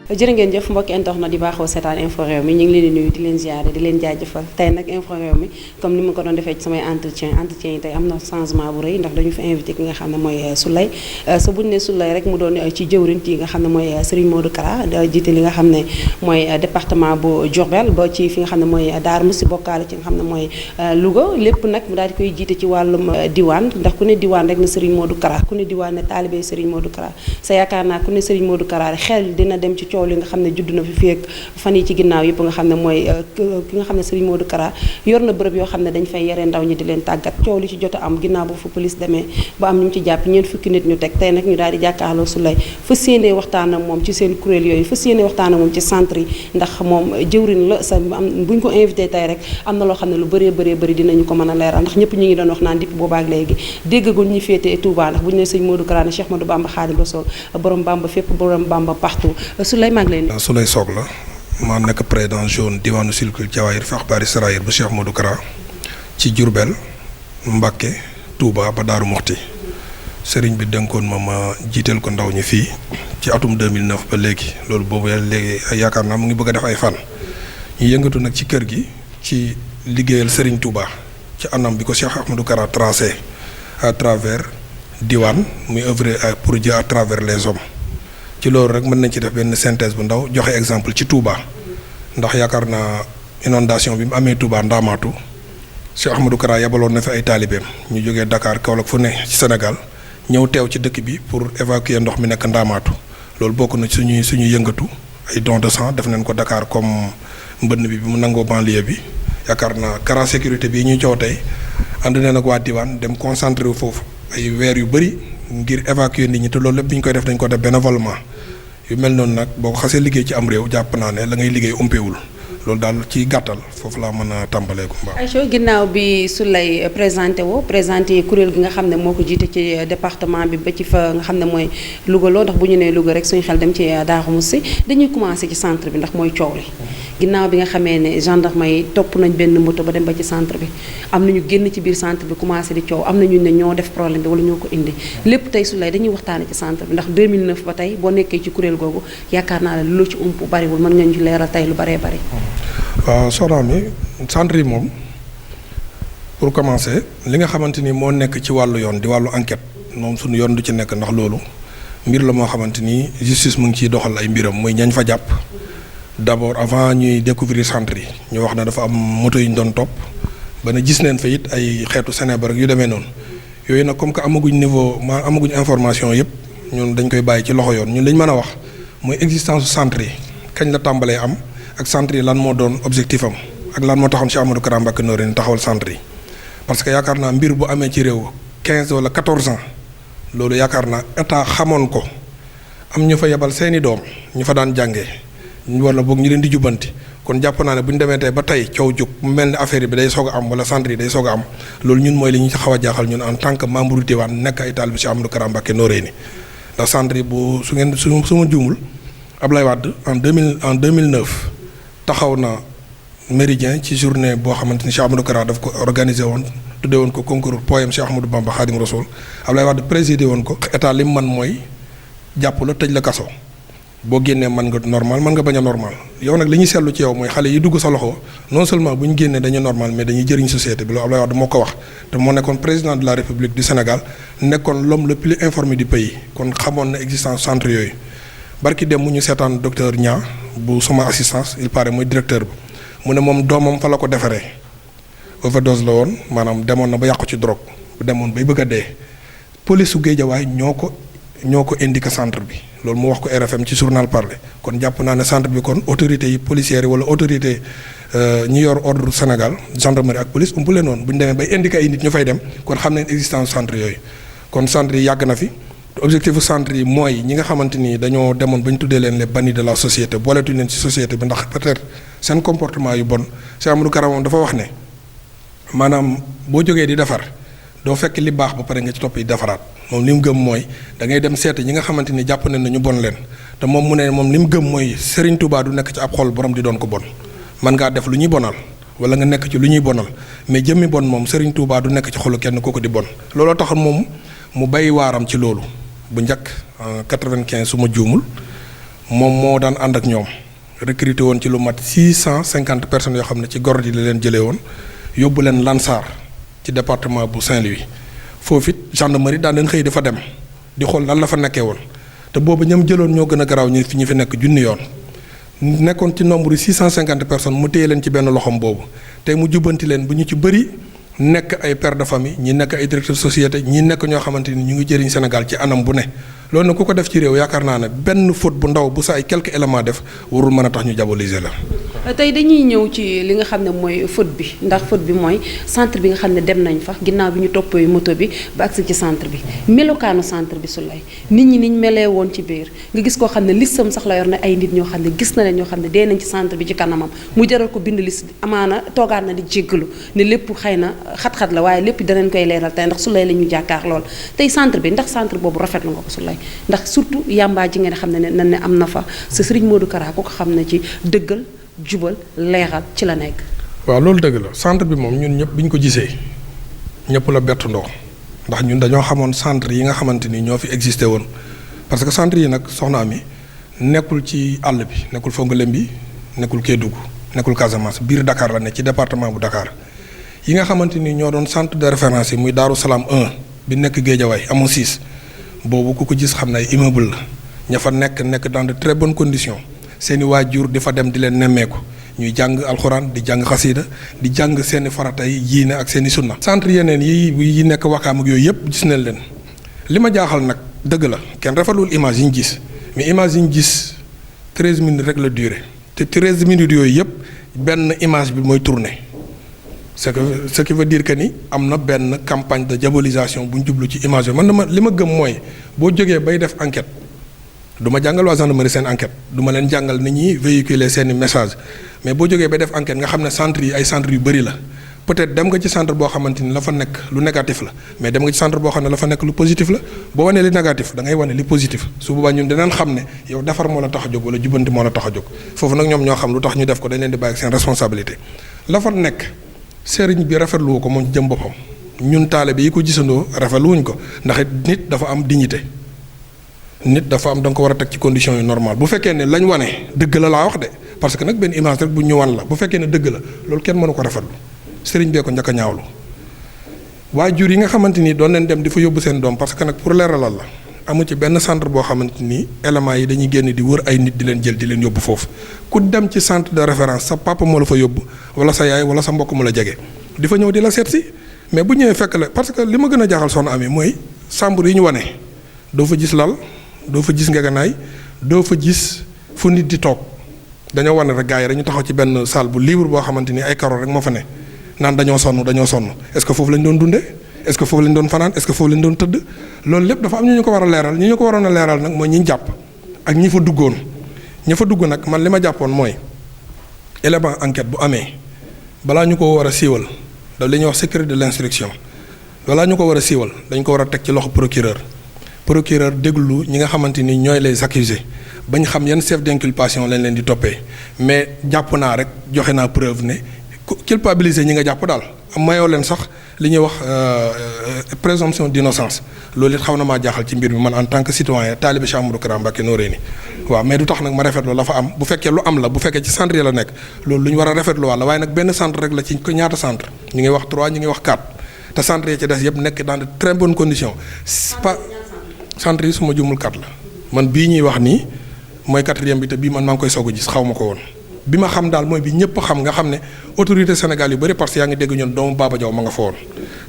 jërë ngeen jëf mbokki internet di baaxoo seetaan info réew mi ñu ngi leen di nuyu di leen ziare di leen jaajëfal tey nag info réew mi comme ni ma ko doon defee ci samay entretien yi tey am na changement bu rëy ndax dañu fi invité ki nga xam ne mooy Souleye sa buñu ne Souleye rek mu doon ci jëwriñ yi nga xam ne mooy Serigne Modou Kara jiite li nga xam ne mooy département bu Diourbel ba ci fi nga xam ne mooy Darou Mousty bokkaale ci nga xam ne mooy Louga lépp nag mu daal di koy jiite ci wàllum diwaan ndax ku ne diwaan rek ne Serigne Modou Kara ku ne diwaan ne taalibe Serigne Modou Kara sa yaakaar naa ku ne Serigne Modou Kara rek xel dina dem ci coow li nga xam ne judd na fi fii ak fan yi ci ginnaaw yëpp nga xam ne mooy ki nga xam ne Serigne Modou Kara yor na bërëb yoo xam ne dañ fay yare ndaw ñi di leen tàggat coow li ci jot a am ginnaaw ba fu police demee ba am ñu ci jàpp ñeent fukki nit ñu teg tey nag ñu daal di jàkkaarloo Souleye fas yéenee waxtaan ak moom ci seen kuréel yooyu fas yéenee waxtaan ak moom ci centre yi ndax moom jëwriñ la sa am bu ñu ko invité tey rek am na loo xam ne lu bëree bëri dinañu ko mën a leeral ndax ñëpp ñu ngi doon wax naan depuis boobaak léegi déggaguñ ñu féetee Touba ndax bu ñu ne Serigne Modou Kara ne Cheikh Ahmadou Bamba Khadim Rassoul borom Bamba fépp borom Bamba partout Souleye maa ngi lay nuyu. Souleye Sock la maa nekk président jaune diwaanu Silkul Jawaahir fi axbaari Saraayir bu Cheikh Modou Kara ci Diourbel Mbacké Touba ba Daaru Muxti sëriñ bi dénkoon ma jiiteel ko ndaw ñi fii ci atum 2009 ba léegi loolu boobu léegi yaakaar naa mu ngi bëgg a def ay fan ñu yëngatu nag ci kër gi ci liggéeyal sëriñ Touba ci anam bi ko Cheikh Ahmadou Kara tracé à travers diwaan muy œuvrer pour Dieu à travers les hommes ci loolu rek mën nañ ci def benn synthèse bu ndaw joxe exemple ci Touba ndax yaakaar naa inondation bi mu amee Touba ndaamaatu Cheikh Ahmadou Kara yabaloon na fi ay taalibeem ñu jógee Dakar Kaolack fu ne ci Sénégal ñëw teew ci dëkk bi pour évacuer ndox mi nekk ndaamaatu loolu bokk na suñuy yëngatu ay don de sang def nañ ko Dakar comme mbënn bi mu nangoo banlieue bi yaakaar naa Kara sécurité bii ñuy coow tey ànd na nag waa diwaan dem concentré wu foofu ay weer yu bëri ngir évacuer nit ñi te loolu lépp bi ñu koy def dañ ko def bénévolement yu mel noonu nag boo ko xasee liggéey ci am réew jàpp naa ne la ngay liggéey umpewul loolu daal ci gàttal foofu laa mën a tàmbalee ko mbaa. Aïcha ginnaaw bi Souleye présenté kuréel gi nga xam ne moo ko jiite ci département bi ba ci fa nga xam ne mooy Louga loo ndax bu ñu nee Louga rek suñu xel dem ci Darou Mousty dañuy commencé ci centre bi ndax mooy coow li ginnaaw bi nga xamee ne gendarme yi topp nañ benn moto ba dem ba ci centre bi am nañu génn ci biir centre bi commencé di coow am nañu ne ñoo def problème bi wala ñoo ko indi lépp tey Souleye dañuy waxtaane ci centre bi ndax 2009 ba tey boo nekkee ci kuréel googu yaakaar naa ne lu ci ump bariwul mën nga ñu leeral tey lu baree bari. waaw soxna mi centre yi moom pour commencer li nga xamante ni moo nekk ci wàllu yoon di wàllu enquête moom suñu yoon du ci nekk ndax loolu mbir la moo xamante ni justice mu ngi ciy doxal ay mbiram muy ñañ fa jàpp d'abord avant ñuy découvrir centre yi ñu wax na dafa am moto yu ñu doon topp ba ne gis neen fa it ay xeetu Sénégal rek yu demee noonu yooyu nag comme que amaguñ information yëpp ñun dañ koy bàyyi ci loxo yoon ñun li ñu mën a wax mooy existence centre yi kañ la tàmbalee am. ak centre yi lan moo doon objectif am ak lan moo taxoon Cheikh Ahmadou Kara Mbacké Noreyni taxawal centre yi parce que yaakaar naa mbir bu amee ci réew 15 wala 14 ans loolu yaakaar naa état xamoon ko am ñu fa yebal seeni doom ñu fa daan jàngee wala boog ñu leen di jubbanti kon jàpp naa ne bu ñu demee tey ba tey coow jóg mu mel ni affaire bi day soog a am wala centre yi day soog a am loolu ñun mooy li ñu xaw a jaaxal ñun en tant que membre du diwaan nekk ay taalibe Cheikh Ahmadou Kara Mbacké Noreyni ndax centre yi bu su ma juumul Ablaye Wade en 2009 taxaw na méridien ci journée boo xamante ni Cheikh Ahmadou Kara daf ko organisé woon tuddee woon ko concours poème Cheikh Ahmadou Bamba Khadim Rassoul Ablaye Wade présidé woon ko état li mu man mooy jàpp la tëj la kaso boo génnee mën nga normal mën nga bañ a normal yow nag li ñuy seetlu ci yow mooy xale yi dugg sa loxo non seulement bu ñu génnee dañu normal mais dañuy jëriñ société bi loolu Ablaye Wade moo ko wax te moo nekkoon président de la République du Sénégal nekkoon l'homme le plus informé du pays kon xamoon na existence centre yooyu barki dem mu ñu seetaan docteur Nia bu sama assistance il paraît mooy directeur bi mu ne moom doomam fa la ko defaree overdose la woon maanaam demoon na ba yàqu ci drogue bu demoon bay bëgg a dee police su Guédiawaye ñoo ko indiqué centre bi loolu mu wax ko RFM ci journal Parler kon jàpp naa ne centre bi kon autorités yi policières yi wala autorité ñi yor ordre Sénégal gendarmerie ak police umpu leen noonu bu ñu demee bay indiqué ay nit ñu fay dem kon xam nañ existence centre yooyu kon centre yi yàgg na fi. objectif centre yi mooy ñi nga xamante ni dañoo demoon ba ñu tuddee leen les bannis de la société booletuñ leen ci société bi ndax peut-être seen comportement yu bon Cheikh Ahmadou Kara moom dafa wax ne maanaam boo jógee di defar doo fekk li baax ba pare nga ci topp yi defaraat moom li mu gëm mooy da ngay dem seeti ñi nga xamante ni jàpp nañ ne ñu bon leen te moom mu ne moom li mu gëm mooy Serigne Touba du nekk ci ab xol borom di doon ko bon mën ngaa def lu ñuy bonal wala nga nekk ci lu ñuy bonal mais jëmmi bon moom Serigne Touba du nekk ci xolu kenn kooku di bon looloo taxoon moom mu bay waaram ci loolu bu njëkk en 95 su ma juumul moom moo daan ànd ak ñoom recruté woon ci lu mat 650 personnes yoo xam ne ci Gordi la leen jëlee woon yóbbu leen Lansar ci département bu Saint-Louis foofu it gendarmerie daan leen xëy dafa dem di xool lan la fa nekkee woon te boobu ñoom jëloon ñoo gën a garaaw ñi fi nekk junni yoon nekkoon ci nombre 650 personnes mu téye leen ci benn loxom boobu tey mu jubbanti leen bu ñu ci bëri nekk ay père de famille ñi nekk ay directeur société ñi nekk ñoo xamante ni ñu ngi jëriñ Sénégal ci anam bu ne loolu nag ku ko def ci réew yaakaar naa ne benn faute bu ndaw bu sa ay quelques éléments def warul mën a tax ñu diaboliser la. tey dañuy ñëw ci li nga xam ne mooy faute bi ndax faute bi mooy centre bi nga xam ne dem nañ fa ginnaaw bi ñu toppee moto bi ba agsi ci centre bi melokaanu centre bi su lay nit ñi niñ melee woon ci biir nga gis koo xam ne listam sax la yor na ay nit ñoo xam ne gis na leen ñoo xam ne dee nañ ci centre bi ci kanamam mu jaral ko bind liste amaana toogaat na di jéggalu ne lépp xëy na xat-xat la waaye lépp danañ koy leeral tey ndax su lay la ñu jàkkaar lool tey centre bi ndax centre boobu rafetlu nga ko su lay ndax surtout yàmbaa ji nga xam ne am na fa sa Serigne Modou Kara ko xam ne ci dëggal jubal leeral ci la nekk. waaw loolu dëgg la centre bi moom ñun ñëpp bi ñu ko gisee ñëpp la bettandoo ndax ñun dañoo xamoon centre yi nga xamante ni ñoo fi existé woon parce que centre yi nag soxna Ami nekkul ci àll bi nekkul Fongolembi nekkul Kédougou nekkul Casamance biir Dakar la ne ci département bu Dakar yi nga xamante ni ñoo doon centre de référence yi muy Daaru Salaam 1 bi nekk Guédiawaye amoo 6 boobu ku ko gis xam ne ay immeuble la ña fa nekk dans de très bonnes conditions. seeni waajur di fa dem di leen nemmeeku ñuy jàng alxuraan di jàng xasiida di jàng seeni farata yi diine ak seeni sunna centre yeneen yi nekk Wakaam ak yooyu yëpp gis nañ leen li ma jaaxal nag dëgg la kenn rafetlul image yi ñu gis mais image yi ñu gis 13 minutes rek la durée te 13 minutes yooyu yëpp benn image bi mooy tourner ce qui veut dire que ni am na benn campagne de diabolisation bu ñu jublu ci image bi man li ma gëm mooy boo jógee bay def enquête. du ma jàngal waa gendarmerie seen enquête du ma leen jàngal ni ñuy véhiculer seeni message mais boo jógee ba def enquête nga xam ne centre yi ay centre yu bëri la peut-être dem nga ci centre boo xamante ni la fa nekk lu négatif la mais dem nga ci centre boo xam ne la fa nekk lu positif la boo wanee li négatif da ngay wane li positif su boobaa ñun dinañ xam ne yow defar moo la tax a jóg wala jubanti moo la tax a jóg foofu nag ñoom ñoo xam lu tax ñu def ko dañ leen di bàyyi ak seen responsabilité la fa nekk sëriñ bi rafetlu ko moom jëm boppam ñun taalibe yi ko gisandoo rafetlu wuñ ko ndax nit dafa am dignité nit dafa am da nga ko war a teg ci conditions yu normal bu fekkee ne lañ wane dëgg la laa wax de parce que nag benn image rek bu ñu wan la bu fekkee ne dëgg la loolu kenn mënu ko rafetlu sëriñ bee ko njëkk a ñaawlu waajur yi nga xamante ni doon leen dem di fa yóbbu seen doom parce que nag pour leeralal la amu ci benn centre boo xamante ni éléments yi dañuy génn di wër ay nit di leen jël di leen yóbbu foofu ku dem ci centre de référence sa papa moo la fa yóbbu wala sa yaay wala sa mbokk mu la jege di fa ñëw di la seet si mais bu ñëwee fekk la parce que li ma gën a jaaxal soxna Ami mooy chambre yi ñu wane doo fa gis lal doo fa gis ngeganaay doo fa gis fu nit di toog dañoo wane rek gars yi dañu taxaw ci benn salle bu libre boo xamante ni ay karo rek moo fa ne naan dañoo sonn est-ce que foofu lañ doon dundee est-ce que foofu lañ doon fanaan est-ce que foofu lañ doon tëdd loolu lépp dafa am ñu ko war a leeral ñu ko waroon a leeral nag mooy ñi jàpp ak ñi fa duggoon ñi fa dugg nag man li ma jàppoon mooy élément enquête bu amee balaa ñu ko war a siiwal da li ñuy wax secret de l'instruction balaa ñu ko war a siiwal dañ ko war a teg ci loxo procureur déglu ñi nga xamante ni ñooy les accusés bañ xam yan chef d'inculpation lañ leen di toppee mais jàpp naa rek joxe naa preuve ne culpabiliser ñi nga jàpp daal mayoo leen sax li ñuy wax présomption d'innocence loolu it xaw na maa jaaxal ci mbir mi man en tant que citoyen taalibe Cheikh Ahmadou Kara Mbacké Noreyni waaw mais du tax nag ma rafetlu la fa am bu fekkee lu am la bu fekkee ci centre yi la nekk loolu lu ñu war a rafetlu wàlla waaye nag benn centre rek la ci ñaata centre ñu ngi wax 3 ñu ngi wax 4 te centre yi ci des yëpp nekk dans de très bonnes conditions centre yi su ma jumul 4 la man bii ñuy wax nii mooy 4e bi te bii man maa ngi koy soog a gis xaw ma ko woon bi ma xam daal mooy bi ñëpp xam nga xam ne autorité Sénégal yu bëri parce que yaa ngi dégg ñoon doomu Baba Diaw ma nga fa woon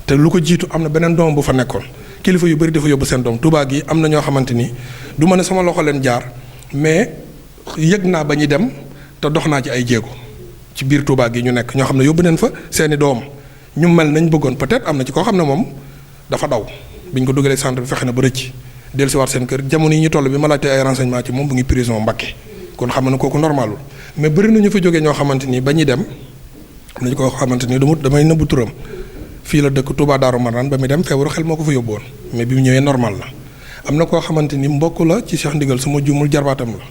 te lu ko jiitu am na beneen doom bu fa nekkoon kilifa yu bëri dafa yóbbu seen doom Touba gi am na ñoo xamante ni du ma ne sama loxo leen jaar mais yëg naa ba ñuy dem te dox naa ci ay jéego ci biir Touba gi ñu nekk ñoo xam ne yóbbu neen fa seeni doom ñu mel nañ bëggoon peut-être am na ci koo xam ne moom dafa daw bi ñu ko dugalee centre bi fexe na ba rëcc dellusiwaat seen kër jamono yi ñu toll bi ma laajtee ay renseignement ci moom bu ngi prison Mbacké kon xam na kooku normalul mais bëri na ñu fa jógee ñoo xamante ni ba ñuy dem am nañu ko xamante ni damay nëbbu turam fii la dëkk Touba Darou Marnane ba muy dem feebaru xel moo ko fa yóbbu woon mais bi mu ñëwee normal la am na koo xamante ni mbokk la ci Cheikh Ndigal su ma jumul jarbaatam la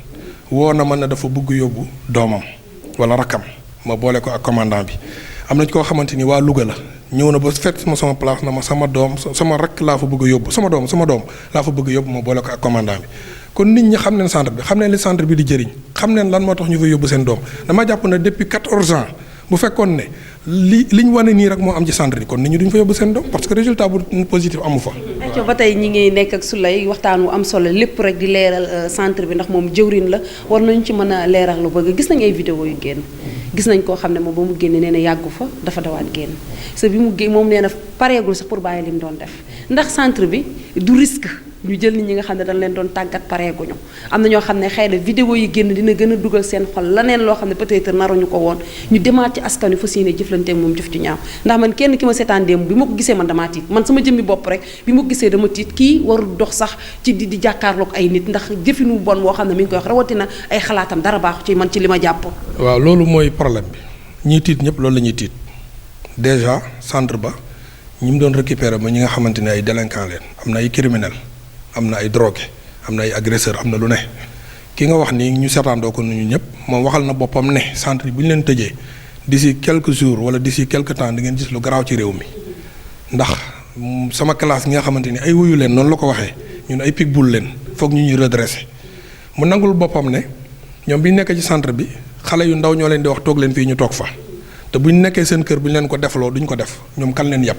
woo na man ne dafa bëgg yóbbu doomam wala rakkam ma boole ko ak commandant bi am na koo xamante ni waa Louga la ñëw na ba fekk ma sama place na ma sama doom sama rakk laa fa bëgg a yóbbu sama doom laa fa bëgg a yóbbu ma boole ko ak commandant bi kon nit ñi xam neen centre bi xam neen li centre bi di jëriñ xam neen lan moo tax ñu fa yóbbu seen doom dama jàpp ne depuis 14 ans bu fekkoon ne liñ wane nii rek moo am ci centre bi kon nit ñi duñ fa yóbbu seen doom parce que résultat bu positif amu fa. waaw ba tey ñi ngi nekk ak Souleye waxtaan wu am solo lépp rek di leeral centre bi ndax moom jëwriñ la war nañu ci mën a leeral lu bëgg gis nañ ay vidéo yu génn gis nañ koo xam ne moom ba mu génne nee na yàggu fa dafa dawaat génn sa bi mu génn moom nee na pareegul sax pour bàyyi li mu doon def ndax centre bi du risque ñu jël nit ñi nga xam ne dañ leen doon tàggat pareeguñu am na ñoo xam ne xëy na vidéo yi génn dina gën a dugal seen xol laneen loo xam ne peut-être naruñu ko woon ñu demaat ci askan wi fas yéene jëflante moom jëf ci ñaaw ndax man kenn ki ma seetaan démb bi ma ko gisee man damaa tiit man sama jëmmi bopp rek bi ma ko gisee dama tiit kii warul dox sax ci di jàkkaarloog ay nit ndax jëfinu bon boo xam ne mi ngi koy wax rawatina ay xalaatam dara baaxu ci man ci li ma jàpp. waaw loolu mooy problème bi ñiy tiit ñëpp loolu la ñuy tiit déjà centre ba ñi mu doon récupérer ma ñi nga xamante ne ay délinquants leen am na ay criminels am na ay drogué am na ay agresseur am na lu ne ki nga wax ni ñu seetaandoo ko ñu ñëpp moom waxal na boppam ne centre yi bu ñu leen tëjee d'ici quelques jours wala d'ici quelque temps di ngeen gis lu garaaw ci réew mi ndax sama classe ñi nga xamante ni ay wuyu leen noonu la ko waxee ñun ay pitbull leen foog ñu ñuy redressé mu nangul boppam ne ñoom bi ñu nekkee ci centre bi xale yu ndaw ñoo leen di wax toog leen fii ñu toog fa te bu ñu nekkee seen kër bu ñu leen ko defloo duñ ko def ñoom kan leen yàpp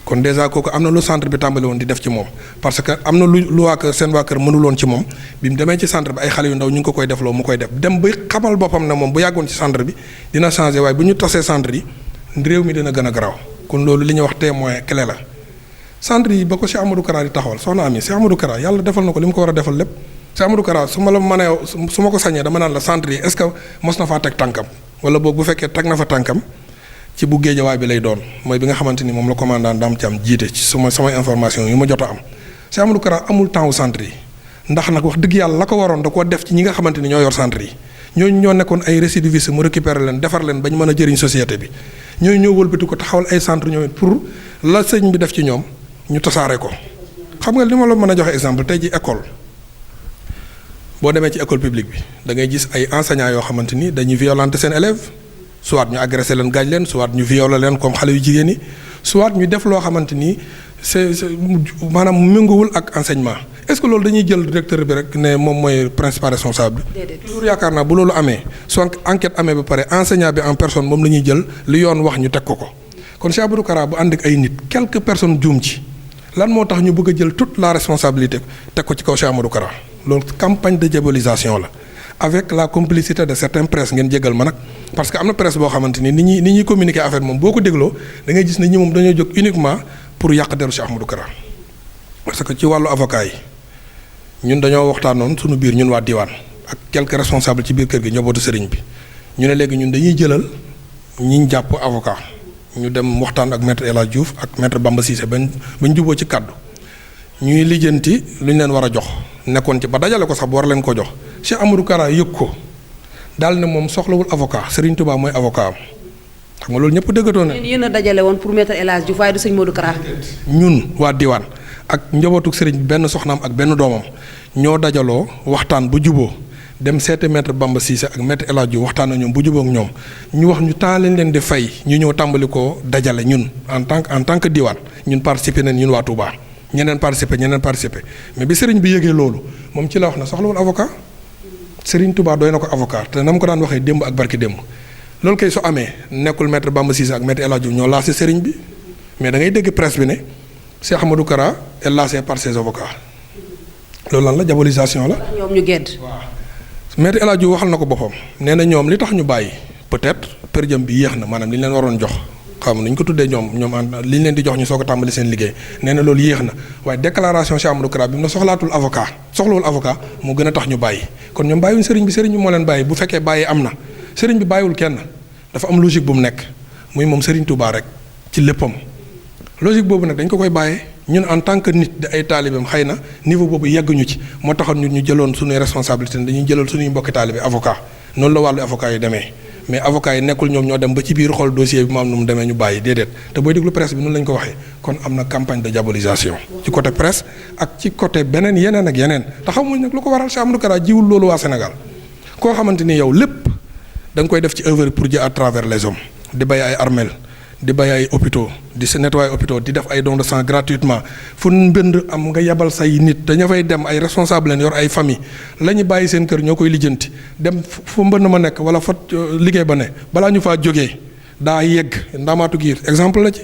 kon déjà kooku am na lu centre bi tàmbali woon di def ci moom parce que am na lu waa kër seen waa kër mënuloon ci moom bi mu demee ci centre bi ay xale yu ndaw ñu ngi ko koy defloo mu koy def dem ba xamal boppam ne moom bu yàggoon ci centre bi dina changé waaye bu ñu tasee centre yi réew mi dina gën a garaaw kon loolu li ñuy wax témoin clé la centre yi ba ko Cheikh Amadou Kara di taxawal soxna Ami Cheikh Amadou Kara yàlla defal na ko li mu ko war a defal lépp Cheikh Amadou Kara su ma la mënee su ma ko sañee dama naan la centre yi est-ce que mos na faa teg tànkam wala boog bu fekkee teg na fa tànkam ci bu géejawaay bi lay doon mooy bi nga xamante ni moom la commandant Dame Thiam jiite ci sama information yu ma jot a am Cheikh Amadou Kara amul temps wu centre yi ndax nag wax dëgg yàlla la ko waroon da koo def ci ñi nga xamante ni ñoo yor centre yi ñooñu ñoo nekkoon ay récidivistes mu récupérer leen defar leen ba ñu mën a jëriñ société bi ñooñu ñoo wëlbati ko taxawal ay centre ñoom it pour la sëñ bi def ci ñoom ñu tasaare ko xam nga li ma la mën a joxe exemple tey ji école boo demee ci école publique bi da ngay gis ay enseignants yoo xamante ni dañuy violenter seen élèves soit ñu agressé leen gaañ leen soit ñu violer leen comme xale yu jigéen ñi soit ñu def loo xamante ni c'est maanaam méngoowul ak enseignement est-ce que loolu dañuy jël directeur bi rek ne moom mooy principal responsable bi. toujours yaakaar naa bu loolu amee soit enquête amee ba pare enseignant bi en personne moom la ñuy jël li yoon wax ñu teg ko kon Cheikh Amadou Kara bu ànd ak ay nit quelques personnes juum ci lan moo tax ñu bëgg a jël toute la responsabilité teg ko ci kaw Cheikh Amadou Kara loolu campagne de diabolisation la. avec la complicité de certaines presse ngeen jégal ma nag parce que am na presse boo xamante ni ni ñuy communiquer affaire moom boo ko dégloo da ngay gis ne ñi moom dañoo jóg uniquement pour yàq deru Cheikh Amadou Kara parce que ci wàllu avocat yi ñun dañoo waxtaanoon suñu biir ñun waa diwaan ak quelques responsables ci biir kër gi njabootu sëriñ bi ñu ne léegi ñun dañuy jëlal ñi jàpp avocat ñu dem waxtaan ak maître El Hadj Diouf ak maître Bamba Cissé bañ juboo ci kàddu ñuy lijjanti lu ñu leen war a jox nekkoon ci ba dajale ko sax bu war leen ko jox Cheikh Amadou Kara yëg ko daal ne moom soxlawul avocat Serigne Touba mooy avocat am xam nga loolu ñëpp dëggatoo ne. yéen a dajale woon pour maître El Hadj Diouf waaye du sëñ Modou Kara. ñun waa diwaan ak njabootu Serigne benn soxnaam ak benn doomam ñoo dajaloo waxtaan bu juboo dem seete maître Bamba Cissé ak maître El Hadj Diouf waxtaan na ñoom bu juboo ak ñoom ñu wax ñu temps lañ leen di fay ñu ñëw tàmbali koo dajale ñun en tant que diwaan ñun participer nañ ñun waa Touba ñeneen participer mais bi Serigne bi yëgee loolu moom ci la wax na soxlawul avocat. Serigne Touba doy na ko avocat te na ma ko daan waxee démb ak barki démb loolu kay su amee nekkul maître Bamba Cissé ak maître El Hadj Diouf ñoo lancé Serigne bi mais da ngay dégg presse bi ne Cheikh Amadou Kara est lancé par ses avocats loolu lan la diabolisation la. ñoom ñu gedd. waaw maître El Hadj Diouf waxal na ko boppam nee na ñoom li tax ñu bàyyi peut-être per diem bi yéex na maanaam li ñu leen waroon jox xam nañu ko tuddee ñoom li ñu leen di jox ñu soog a tàmbali seen liggéey nee na loolu yéex na waaye déclaration Cheikh Amadou Kara bi mu ne soxlawul avocat moo gën a tax ñu bàyyi kon ñoom bàyyiwuñ sëriñ bi moo leen bàyyi bu fekkee bàyyi am na sëriñ bi bàyyiwul kenn dafa am logique bu mu nekk muy moom Sëriñ Touba rek ci léppam logique boobu nag dañ ko koy bàyyee ñun en tant que nit di ay taalibeem xëy na niveau boobu yegguñu ci moo taxoon ñun ñu jëloon suñuy responsabilité dañuy jëlal suñuy mbokki taalibe avocat noonu la wàllu avocat yi demee mais avocat yi nekkul ñoom ñoo dem ba ci biir xool dossier bi mu am nu mu demee ñu bàyyi déedéet te booy déglu presse bi noonu lañu ko waxee kon am na campagne de diabolisation ci côté presse ak ci côté beneen yeneen ak yeneen te xamuñ nag lu ko waral Cheikh Amadou Kara jiwul loolu waa Sénégal koo xamante ni yow lépp da nga koy def ci œuvre pour Dieu à travers les hommes di bay ay armel di bay ay hôpitaux di se nettoyer hôpitaux di def ay dons de sang gratuitement fu mbënd am nga yebal say nit dañu fay dem ay responsable leen yor ay famille la ñu bàyyi seen kër ñoo koy lijjanti dem fu mbënd ma nekk wala fa liggéey ba ne balaa ñu faa jógee daa yegg Ndaamaatu Giir exemple la ci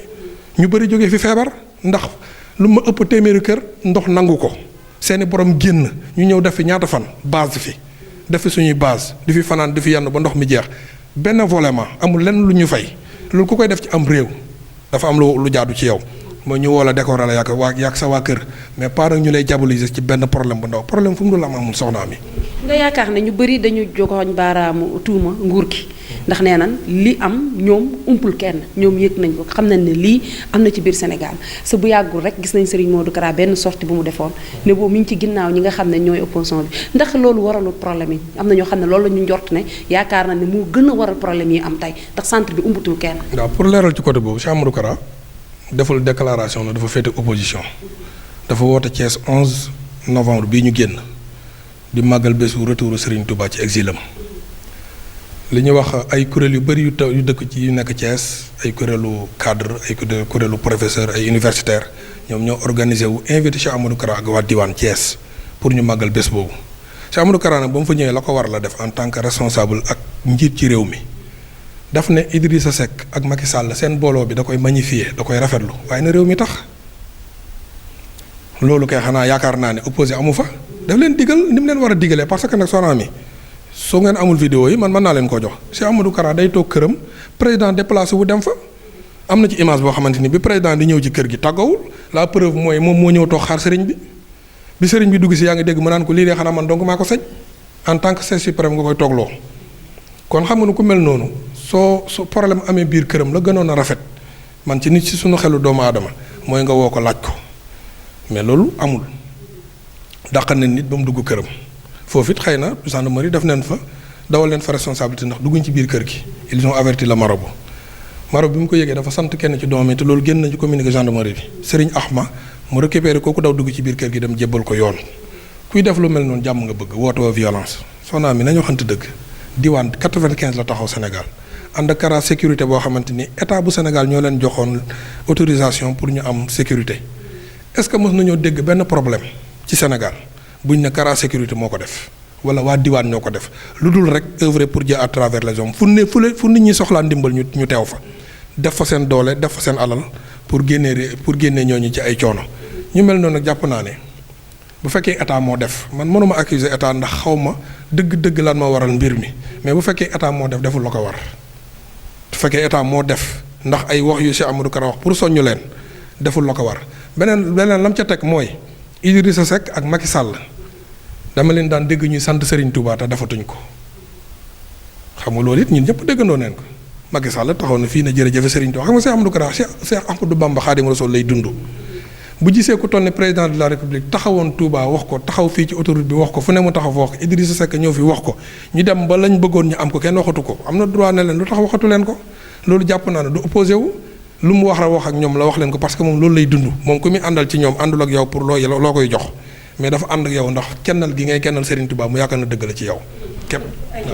ñu bëri jógee fi feebar ndax lu ma ëpp téeméeri kër ndox nangu ko seeni borom génn ñu ñëw def fi ñaata fan base fi def fi suñuy base di fi fanaan di fi yenn ba ndox mi jeex benn volement amul lenn lu ñu fay loolu ku koy def ci am réew dafa am lu jaadu ci yow mooy ñu woo la décorer la yàq sa waa kër mais pas nag ñu lay diaboliser ci benn problème bu ndaw problème fu mu dul am amul soxnaa mi. nga yaakaar ne ñu bëri dañu joxoñ baaraamu tuuma nguur gi ndax nee nan li am ñoom umpul kenn ñoom yëg nañ ko xam nañ ne lii am na ci biir Sénégal sa bu yàggul rek gis nañ Serigne Modou Kara benn sortie bu mu defoon ne boobu mi ngi ci ginnaaw ñi nga xam ne ñooy opposition bi ndax loolu waralul problème yi am na ñoo xam ne loolu la ñu njort ne yaakaar na ne moo gën a waral problème yi am tey ndax centre bi umbutul kenn. waaw pour leeral ci côté boobu Cheikh Modou Kara deful déclaration la dafa féete opposition dafa woote Thiès 11 novembre bii ñu génn di màggal bésu retouru Serigne Touba ci exilam li ñuy wax ay kuréel yu bëri yu dëkk ci yu nekk Thiès ay kuréelu cadre ay kuréelu professeur ay universitaire ñoom ñoo organisé wu invité Cheikh Amadou Kara ak waa diwaan Thiès pour ñu màggal bés boobu Cheikh Amadou Kara nag ba mu fa ñëwee la ko war la def en tant que responsable ak njiit ci réew mi daf ne Idrissa Seck ak Macky Sall seen booloo bi da koy magnifier da koy rafetlu waaye na réew mi tax loolu kay xanaa yaakaar naa ne opposé amu fa daf leen digal ni mu leen war a digalee parce que nag soxna mi soo ngeen amul vidéo yi man mën naa leen koo jox Cheikh Amadou Kara day toog këram président déplacé wu dem fa am na ci image boo xamante ni bi président di ñëw ci kër gi tàggawul la preuve mooy moom moo ñëw toog xaar sëriñ bi sëriñ bi dugg si yaa ngi dégg mu naan ko lii de xanaa man donc maa ko sañ en tant que chef suprême nga koy toogloo kon xam nga nu ku mel noonu soo problème amee biir këram la gënoon a rafet man ci nit ci suñu xelu doomu aadama mooy nga woo ko laaj ko mais loolu amul dàq nañ nit ba mu dugg këram foofu it xëy na gendarmerie def nañ fa dawal leen fa responsabilité ndax dugguñ ci biir kër gi ils ont averti le marabout bi mu ko yëgee dafa sant kenn ci doomam te loolu génn nañ ci communiqué gendarmerie bi Serigne Ahma mu récupéré kooku daw dugg ci biir kër gi dem jébbal ko yoon kuy def lu mel noonu jàmm nga bëgg woote wa violence soxna mi nañu waxante dëgg diwaan 95 la taxaw Sénégal ànd ak Kara sécurité boo xamante ni état bu Sénégal ñoo leen joxoon autorisation pour ñu am sécurité est-ce que mos nañoo dégg benn problème ci Sénégal buñ ne Kara sécurité moo ko def wala waa diwaan ñoo ko def lu dul rek œuvrer pour Dieu à travers les hommes fu nit ñi soxlaa ndimbal ñu teew fa def fa seen doole def fa seen alal pour génnee ñooñu ci ay coono ñu mel noonu nag jàpp naa ne bu fekkee état moo def man mënuma accuser état ndax xaw ma dëgg-dëgg lan moo waral mbir mi mais bu fekkee état moo def deful la ko war bu fekkee état moo def ndax ay wax yu Cheikh Amadou Kara wax pour soññu leen deful la ko war beneen lam ca teg mooy Idrissa Seck ak Macky Sall dama leen daan dégg ñuy sant Serigne Touba te defatuñ ko xam nga loolu it ñun ñëpp déggandoo neen ko Macky Sall taxaw na fii na jërëjëf Serigne Touba xam nga Cheikh Amadou Kara Cheikh Ahmadou Bamba Khadim Rassoul lay dund bu gisee ku toll ne président de la République taxawoon Touba wax ko taxaw fii ci autoroute bi wax ko fu ne mu taxaw fa wax ko Idrissa Seck ñëw fi wax ko ñu dem ba lañ bëggoon ñu am ko kenn waxatu ko am na droit ne leen lu tax waxatu leen ko loolu jàpp naa ne du opposé wu lu mu wax ak ñoom la wax leen ko parce que moom loolu lay dund moom ku muy àndal ci ñoom àndul ak yow pour loo koy jox mais dafa ànd ak yow ndax kennal gi ngay kennal Serigne Touba mu yaakaar na dëgg la ci yow képp.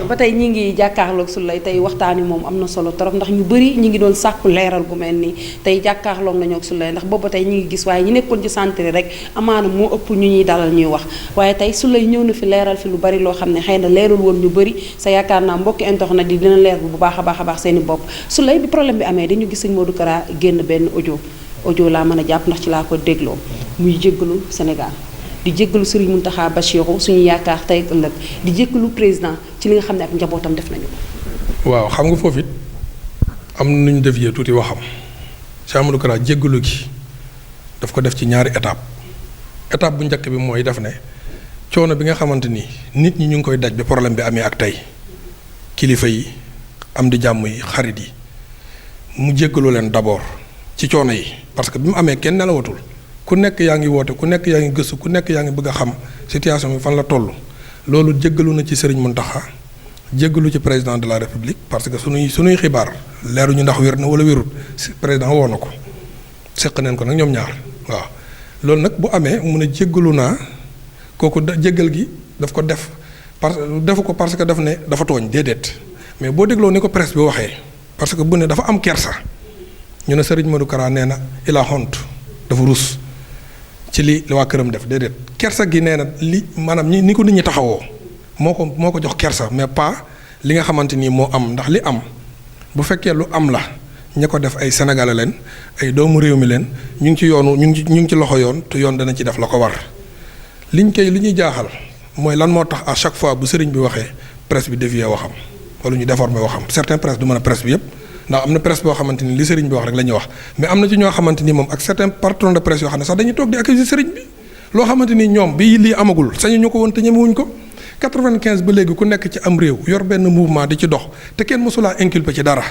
ba tey ñi ngi jàkkaarloog Souleye tey waxtaan wi moom am na solo trop ndax ñu bëri ñi ngi doon sàkku leeral gu mel nii tey jàkkaarloog nañoo ak Souleye ndax booba tey ñi ngi gis waaye ñi nekkoon ci centre rek amaana moo ëpp ñu ñuy dalal ñuy wax waaye tey Souleye ñëw na fi leeral fi lu bari loo xam ne xëy na leerul woon ñu bëri sa yaakaar naa mbokki internet di dina leer bu baax a baax seen i bopp Souleye bi problème bi amee dañu gis sëñ Modou Kara génn benn audio laa mën a jàpp ndax ci laa ko dégloo muy jéggalu Sénégal di jéggalu Serigne Mountakha Bassirou suñu yaakaar tey ëllëg di jéggalu président ci li nga xam ne ak njabootam def nañu ko. waaw xam nga foofu it am na nu ñu dévier tuuti waxam Cheikh Amadou Kara jéggalu gi daf ko def ci ñaari étape bu njëkk bi mooy def ne coono bi nga xamante ni nit ñi ñu ngi koy daj bi problème bi amee ak tey kilifa yi am di jàmm yi xarit yi mu jéggalu leen d'abord ci coono yi parce que bi mu amee kenn nelawatul. ku nekk yaa ngi woote ku nekk yaa ngi gëstu ku nekk yaa ngi bëgg a xam situation bi fan la toll loolu jéggalu na ci Serigne Mountakha jéggalu ci président de la République parce que sunuy xibaar leeruñu ndax wér na wala wérut président woo na ko seq neen ko nag ñoom ñaar waaw loolu nag bu amee mu ne jéggalu naa kooku jéggal gi daf ko def defu ko parce que daf ne dafa tooñ déedéet mais boo dégloo ni ko presse bi waxee parce que bu ne dafa am kersa ñu ne Serigne Modou Kara nee na il a honte dafa rus ci li waa këram def déedéet kersa gi nee na li maanaam ni ko nit ñi taxawoo moo ko jox kersa mais pas li nga xamante ni moo am ndax li am bu fekkee lu am la ña ko def ay sénégalais leen ay doomu réew mi leen ñu ngi ci yoonu ñu ngi ci loxo yoon te yoon dana ci def la ko war li ñuy jaaxal mooy lan moo tax à chaque fois bu sëriñ bi waxee presse bi dévier waxam wala ñu déformer waxam certains presse du mën a presse bi yëpp ndax am na presse boo xamante ni li sëriñ bi wax rek la ñuy wax mais am na ci ñoo xamante ni moom ak certains patrons de presse yoo xam ne sax dañuy toog di accuser sëriñ bi loo xamante ni ñoom bi lii amagul sañu ñu ko woon te ñemewuñ ko 95 ba léegi ku nekk ci am réew yor benn mouvement di ci dox te kenn mësulaa inculpé ci dara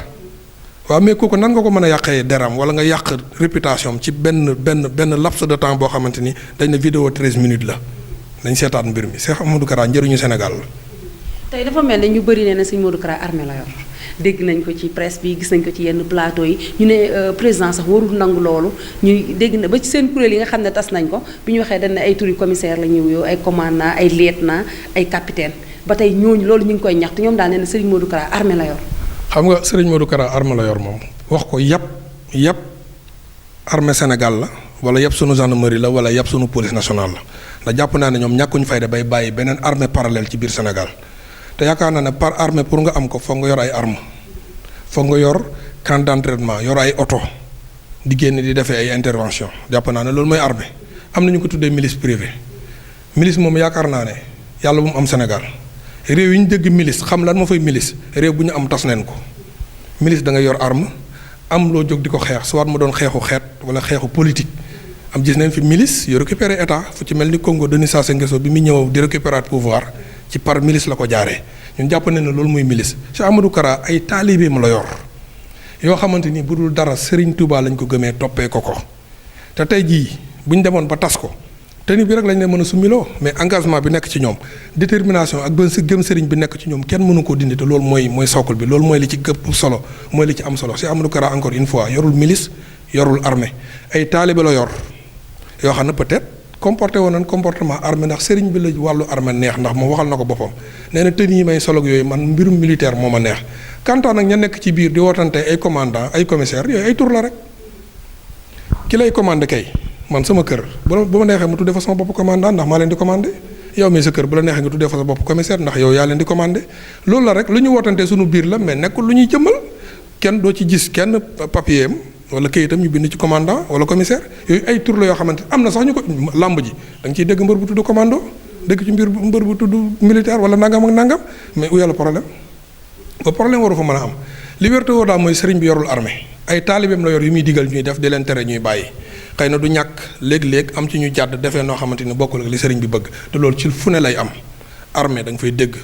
waaw mais kooku nan nga ko mën a yàqee deram wala nga yàq réputation ci benn laps de temps boo xamante ni dañ ne vidéo 13 minutes la dañ seetaat mbir mi Cheikh Ahmadou Kara njëriñu Sénégal la. tey dafa mel ne ñu bëri nee na sëñ Modou Kara armée la yor dégg nañ ko ci presse bi gis nañ ko ci yenn plateau yi ñu ne président sax warul nangu loolu ñuy dégg na ba ci seen kuréel yi nga xam ne tas nañ ko bi ñu waxee dañ ne ay turi commissaire la ñuy wuyoo ay commandant ay lieutenant ay capitaine ba tey ñooñu loolu ñu ngi koy ñaxtu ñoom daal nee na sëriñ Modou Kara armée la yor. xam nga Serigne Modou Kara armée la yor moom wax ko yàpp armée Sénégal la wala yàpp sunu gendarmerie la wala yàpp sunu police nationale la ndax jàpp naa ne ñoom ñàkkuñu fayda bay bàyyi beneen armée parallèle ci biir Sénégal te yaakaar naa ne par armée pour nga am ko foog nga yor ay armes foog nga yor camp d'entraînement yor ay oto di génn di defee ay intervention jàpp naa ne loolu mooy armée am na ñu ko tuddee milice privée milice moom yaakaar naa ne yàlla bu mu am Sénégal réew yi ñu dégg milice xam lan moo fay milice réew bu ñu am tas neen ko milice da nga yor arme am loo jóg di ko xeex soit mu doon xeexu xeet wala xeexu politique am gis nañ fi milice yu récupérer état fu ci mel ni Congo Denis Sassou Nguesso bi mu ñëw di récupérer pouvoir ci par milice la ko jaaree ñun jàpp nañ ne loolu muy milice Cheikh Ahmadou Kara ay taalibeem la yor yoo xamante ni bu dul dara Serigne Touba lañ ko gëmee toppee ko te tey jii bu ñu demoon ba tas ko tenue bi rek lañ leen mën a summiloo mais engagement bi nekk ci ñoom détermination ak ba gëm sëriñ bi nekk ci ñoom kenn mënu koo dindi te loolu mooy sookul bi loolu mooy li ci gëpp solo mooy li ci am solo Cheikh Ahmadou Kara encore une fois yorul milice yorul armée ay taalibe la yor yoo xam ne peut-être comporté woon nañ comportement armée ndax sëriñ bi la wàllu armée neex ndax moom waxal na ko boppam nee na tenue yi may solog yooyu man mbirum militaire moo ma neex kantaan nag ña nekk ci biir di wootante ay commandant ay commissaire yooyu ay tur la rek ki lay commandé kay man sama kër bu ma neexee mu tuddee fa sama bopp commandant ndax maa leen di commandé yow mii sa kër bu la neexee nga tuddee fa sa bopp commissaire ndax yow yaa leen di commandé loolu la rek lu ñu wootante suñu biir la mais nekkul lu ñuy jëmmal kenn doo ci gis kenn papier am wala këyitam ñu bind ci commandant wala commissaire yooyu ay tur la yoo xamante am na sax ñu ko làmb ji da nga ciy dégg mbër bu tudd commando dégg ci mbër bu tudd militaire wala nangam ak nangam mais où est le problème ba problème waru fa mën a am liberté woo daal mooy sëriñ bi yorul armée ay taalibeem la yor yu muy digal ñuy def di leen tere ñuy bàyyi xëy na du ñàkk léeg-léeg am ci ñu jàdd defee noo xamante ni bokkul ak li sëriñ bi bëgg te loolu ci fu ne lay am armée da nga fay dégg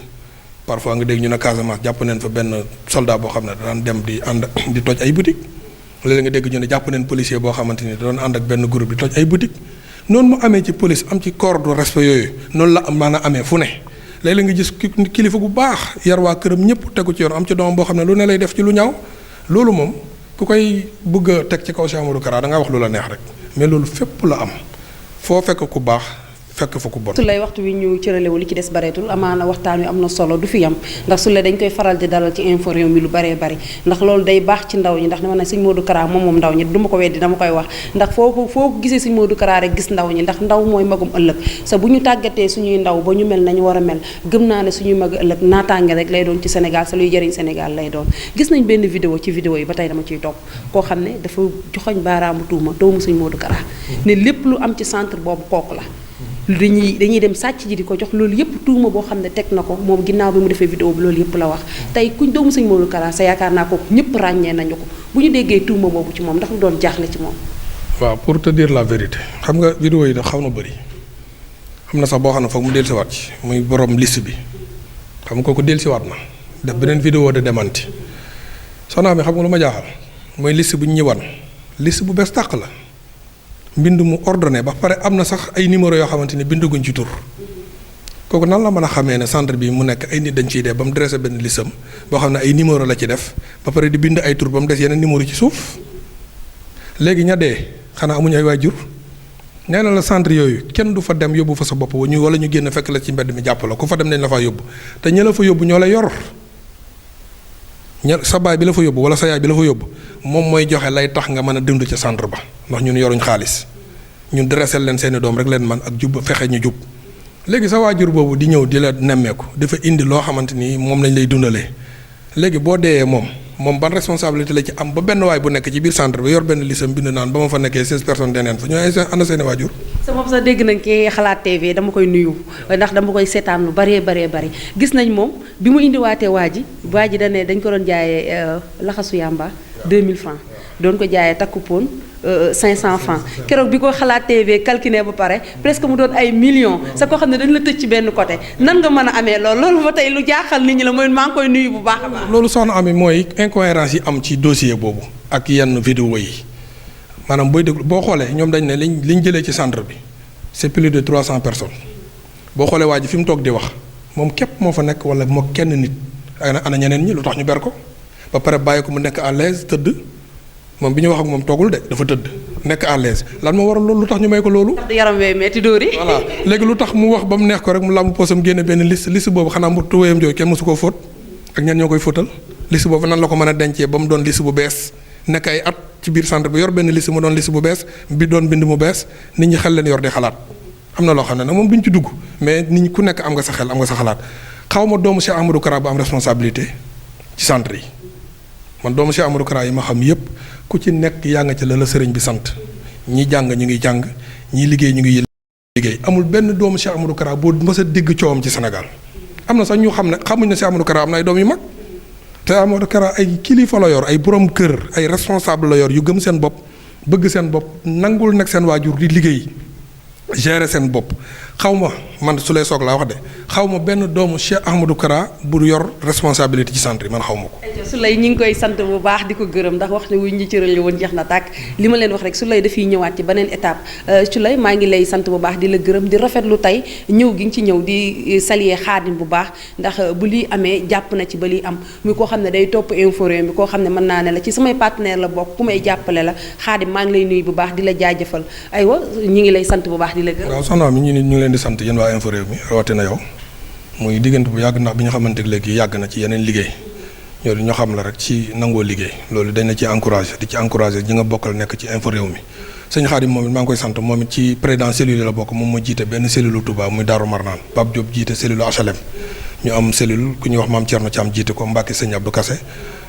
parfois nga dégg ñu ne Casamance jàpp neen fa benn soldat boo xam ne daan dem di ànd di toj ay boutique léeg-léeg nga dégg ñu ne jàpp neen policier boo xamante ni da doon ànd ak benn groupe di toj ay boutique noonu mu amee ci police am ci corps de respect yooyu noonu la am maanaam amee fu ne léeg-léeg nga gis kilifa gu baax yar waa këram ñëpp tegu ci yoon am ci doomam boo xam ne lu ne lay def ci lu ñaaw loolu moom ku koy bëgg a teg ci kaw Cheikh Ahmadou Kara da ngaa wax lu la neex rek mais loolu fépp la am foo fekk ku baax fekk fa ku bon. su lay waxtu wi ñu cëralewu li ci des bareetul amaana waxtaan wi am na solo du fi yam ndax su lay dañ koy faral di dalal ci info réew mi lu baree bari ndax loolu day baax ci ndaw ñi ndax dama ne sëñ Modou Kara moom ndaw ñi du ma ko weddi dama koy wax ndax foo ko gisee sëñ Modou Kara rek gis ndaw ñi ndax ndaw mooy magum ëllëg sa bu ñu tàggatee suñuy ndaw ba ñu mel nañu war a mel gëm naa ne suñuy mag ëllëg naataange rek lay doon ci Sénégal sa luy jëriñ Sénégal lay doon gis nañ benn vidéo ci vidéo yi ba tey dama ciy topp koo xam ne dafa joxoñ baaraamu tuuma doomu sëñ Modou Kara ne lépp lu am ci centre boobu kooku la dañuy dem sàcc ji di ko jox loolu yëpp tuuma boo xam ne teg na ko moom ginnaaw bi mu defee vidéo bi loolu yëpp la wax tey kuñ doomu sëñ Modou Kara sa yaakaar naa ko ñëpp ràññee nañu ko bu ñu déggee tuuma boobu ci moom ndax lu doon jaaxle ci moom. waaw pour te dire la vérité xam nga vidéo yi da xaw na bëri am na sax boo xam ne foog mu dellusiwaat ci muy borom liste bi xam nga kooku dellusiwaat na def beneen vidéo de démenti soxna mi xam nga lu ma jaaxal mooy liste bu ñu ñëwan liste bu bees tàq la. mbind mu ordonné ba pare am na sax ay numéro yoo xamante ni bindaguñ ci tur kooku nan la mën a xamee ne centre bi mu nekk ay nit dañ ciy def ba mu dressé benn listam boo xam ne ay numéro la ci def ba pare di bind ay tur ba mu des yeneen numéro ci suuf léegi ña dee xanaa amuñu ay waajur nee na la centre yooyu kenn du fa dem yóbbu fa sa bopp wala ñu génn fekk la ci mbedd mi jàpp la ku fa dem nañ la faa yóbbu te ña la fa yóbbu ñoo la yor sa baay bi la fa yóbbu wala sa yaay bi la fa yóbbu moom mooy joxe lay tax nga mën a dund ci centre ba ndax ñun yoruñ xaalis ñun dressel leen seeni doom rek leen man ak jub fexe ñu jub léegi sa waajur boobu di ñëw di la nemmeeku dafa indi loo xamante ni moom lañ lay dundalee léegi boo deeyee moom ban responsabilité la ci am ba benn waay bu nekk ci biir centre bi yor benn lisam bind naan ba ma fa nekkee 16 personnes deneen fa ñooy ana seeni waajur. sa bopp sax dégg nañ ki xalaat TV dama koy nuyu ndax dama koy seetaan lu bari gis nañ moom bi mu indiwaatee waa ji dañ ko doon jaayee laxasu yàmba 2000 francs doon ko jaayee takku poon 500 francs keroog bi ko xalaat TV calculé ba pare presque mu doon ay millions sa ko xam ne dañ la tëj ci benn côté nan nga mën a amee loolu ba tey lu jaaxal nit ñi la mooy maa ngi koy nuyu bu baax a baax. loolu soxna Ami mooy incohérence yi am ci dossier boobu ak yenn vidéo yi maanaam booy déglu boo xoolee ñoom dañ ne liñ jëlee ci centre bi c'est plus de 300 personnes boo xoolee waa ji fi mu toog di wax moom képp moo fa nekk wala moo kenn nit ana ñeneen ñi lu tax ñu ber ko ba pare bàyyi ko mu nekk à l'aise tëdd moom bi ñu wax ak moom toogul de dafa tëdd nekk à l'aise lan moo waral loolu lu tax ñu may ko loolu. ndax yaram wee metti dóor yi. voilà léegi lu tax mu wax ba mu neex ko rek mu làmb poosam génne benn liste boobu xanaa mu tuwéyam jooyu kenn mësu koo fóot ak ñan ñoo koy fóotal liste boobu nan la ko mën a dencee ba mu doon liste bu bees nekk ay at ci biir centre bi yor benn liste mu doon liste bu bees bi doon bind mu bees nit ñi xel leen yor di xalaat am na loo xam ne nag moom duñ ci dugg mais nit ñi ku nekk am nga sa xel am nga sa xalaat xaw ma doomu Cheikh Ahmadou Kara bu am responsabilité ci centre yi man doomu Cheikh Ahmadou Kara yi ma xam yépp ku ci nekk yaa nga ci la sëriñ bi sant ñi jàng ñu ngi jàng ñi liggéey ñu ngi liggéey amul benn doomu Cheikh Ahmadou Kara boo mës a dégg coowam ci Sénégal am na sax ñu xam ne xamuñ ne Cheikh Ahmadou Kara am na ay doom yu mag te Ahmadou Kara ay kilifa la yor ay borom kër ay responsable la yor yu gëm seen bopp bëgg seen bopp nangul nekk seen waajur di liggéey gérer seen bopp xaw ma man su lay soog laa wax de xaw ma benn doomu Cheikh Ahmadou Kara bu yor responsabilité ci centre yi man xaw ma ko. su lay ñi ngi koy sant bu baax di ko gërëm ndax wax ne wuñ ñi cërale woon jeex na tàkk li ma leen wax rek su lay dafiy ñëwaat ci beneen étape su lay maa ngi lay sant bu baax di la gërëm di rafetlu tey ñëw gi nga ci ñëw di saluer Xaadim bu baax ndax bu lii amee jàpp na ci ba lii am muy koo xam ne day topp Infos Rewmi koo xam ne mën naa ne la ci samay partenaire la bokk ku may jàppale la Xaadim maa ngi lay nuyu bu baax di la jaajëfal aywa ñi ngi lay sant bu baax di la gërëm. waaw soxna mi ñu ngi leen di sant yéen waa Infos Rewmi rawatina yow muy diggante bu yàgg ndax bi ñu xamante léegi yàgg na ci yeneen liggéey ñoo xam la rek ci nangoo liggéey loolu dañ la ci encouragé di ci encouragé ñi nga bokkal nekk ci Infos Rewmi sëñ Xaadim moom it maa ngi koy sant moom it ci président cellule la bokk moom moo jiite benn cellule Touba muy Daaru Marnaan Pape Diop jiite cellule HLM ñu am cellule ku ñuy wax Maam Thierno Thiam jiite ko Mbacke sëñ Abdou Kassé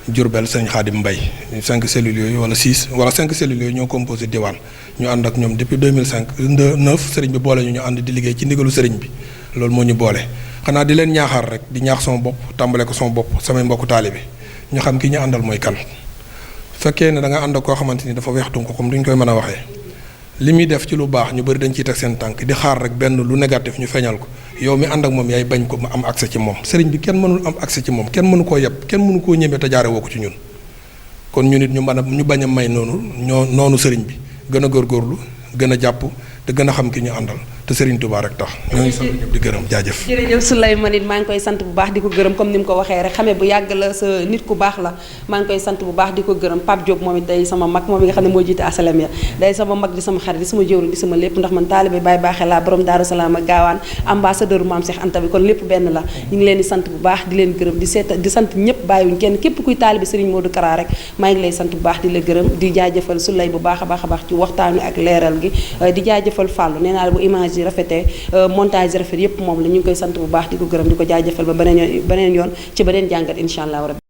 Diourbel sëñ Xaadim Mbay 5 cellules yooyu wala 6 wala 5 cellules yooyu ñoo composé diwaan ñu ànd ak ñoom depuis 2009 sëriñ bi boole ñu ànd di liggéey ci ndigalu sëriñ bi loolu moo ñu boole xanaa di leen ñaaxaar rek di ñaax sama bopp tàmbale ko sama bopp samay mbokku taalibe ñu xam ki ñu àndal mooy kan fekkee ne da nga ànd ak koo xamante ni dafa weex donc comme duñ koy mën a waxee li muy def ci lu baax ñu bëri dañ ciy teg seen tànk di xaar rek benn lu négatif ñu feeñal ko yow mi ànd ak moom yaay bañ ko ma am accès ci moom sëriñ bi kenn mënul am accès ci moom kenn mënu koo yeb kenn mënu koo ñemee te jaare woo ko ci ñun kon ñu nit ñu mën a ñu bañ a may noonu sëriñ bi gën a góorgóorlu gën a jàpp te gën a xam ki ñu àndal te Serigne Touba rek tax ñoo ngi sant ñëpp di gërëm jaajëf. jërëjëf Souleymane it maa ngi koy sant bu baax di ko gërëm comme ni mu ko waxee rek xamee bu yàgg la sa nit ku baax la maa ngi koy sant bu baax di ko gërëm Pape Diop moom it day sama mag moom mi nga xam ne moo jiite asalam ya day sama mag di sama xarit di sama jëwriñ di sama lépp ndax man taalibe Baye baaxee laa borom Daaru Salaam ak Gaawaan ambassadeur Maam Cheikh Anta bi kon lépp benn la ñu ngi leen di sant bu baax di leen gërëm di sant ñëpp bàyyiwuñ kenn képp kuy taalibe Serigne Modou Kara rek maa ngi lay sant bu baax di la gërëm di jaajëfal Souley bu baax a baax ci waxtaan wi ak leeral gi di jaajëfal Fallou nee naa la bu image yi rafetee montage rafet yépp moom la ñu ngi koy sant bu baax di ko gërëm di ko jaajëfal ba beneen yoon ci beneen jàngat incha allah rabbi